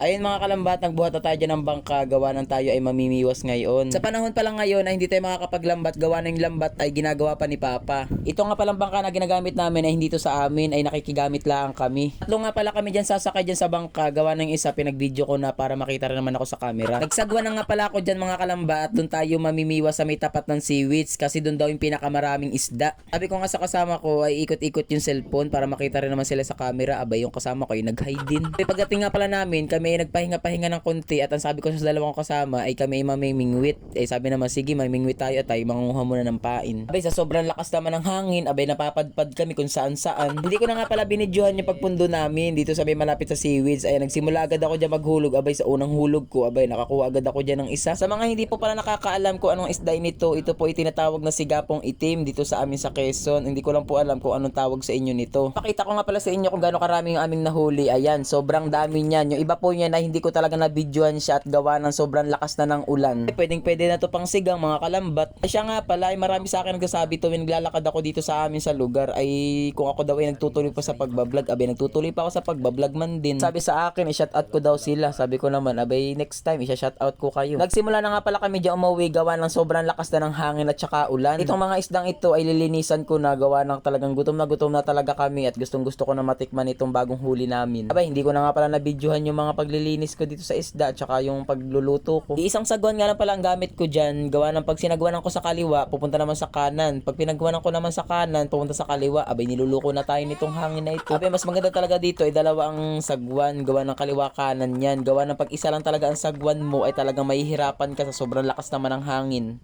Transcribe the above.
Ayun mga kalambat, nagbuhat na tayo dyan ng bangka, gawa ng tayo ay mamimiwas ngayon. Sa panahon pa lang ngayon ay hindi tayo makakapaglambat, gawa ng lambat ay ginagawa pa ni Papa. Ito nga palang bangka na ginagamit namin ay hindi to sa amin, ay nakikigamit lang kami. Tatlo nga pala kami dyan sasakay dyan sa bangka, gawa ng isa pinag-video ko na para makita rin naman ako sa camera. Nagsagwa na nga pala ako dyan mga kalambat, doon tayo mamimiwas sa may tapat ng seaweeds kasi doon daw yung pinakamaraming isda. Sabi ko nga sa kasama ko ay ikot-ikot yung cellphone para makita rin naman sila sa camera. Abay yung kasama ko ay nag-hide din. Pagdating nga pala namin, kami ay nagpahinga-pahinga ng konti at ang sabi ko sa dalawang kasama ay kami ay mamimingwit. Sabi naman sige mamimingwit tayo at tayo mangunguha muna ng pain. Abay sa sobrang lakas naman ng hangin, abay napapadpad kami kung saan saan. Hindi ko na nga pala binidyohan yung pagpundo namin dito sa may malapit sa seaweeds. Ay nagsimula agad ako dyan maghulog. Abay sa unang hulog ko, abay nakakuha agad ako dyan ng isa. Sa mga hindi po pala nakakaalam kung anong isda nito, ito po itinatawag na sigapong itim dito sa amin sa Quezon. Hindi ko lang po alam kung anong tawag sa inyo nito. Pakita ko nga pala sa inyo kung gaano karami yung aming nahuli. Ayan, sobrang dami niyan. Yung iba po niya na hindi ko talaga nabidyohan siya at gawa ng sobrang lakas na ng ulan. Pwedeng-pwede na to pang sigang mga kalambat. Siya nga pala ay marami sa akin nagsasabi tuwing naglalakad ako dito sa amin sa lugar ay kung ako daw ay nagtutuloy pa sa pagbablog. Abay nagtutuloy pa ako sa pagbablog man din. Sabi sa akin i-shoutout ko daw sila. Sabi ko naman abay next time i-shoutout ko kayo. Nagsimula na nga pala kami diyan umuwi gawa ng sobrang lakas na ng hangin at saka ulan. Itong mga isdang ito ay lilinisan ko na gawa ng talagang gutom na talaga kami at gustong gusto ko na matikman itong bagong huli namin. Abay hindi ko na nga pala nabidyohan yung mga paglilinis ko dito sa isda at saka yung pagluluto ko. Isang sagwan nga lang pala ang gamit ko dyan. Gawa ng pag sinagwanan ko sa kaliwa, pupunta naman sa kanan. Pag pinagwanan ko naman sa kanan, pupunta sa kaliwa. Abay niluluko na tayo nitong hangin na ito. Abay mas maganda talaga dito ay dalawa ang sagwan. Gawa ng kaliwa kanan yan. Gawa ng pag isa lang talaga ang sagwan mo ay talagang mahihirapan ka sa sobrang lakas naman ng hangin.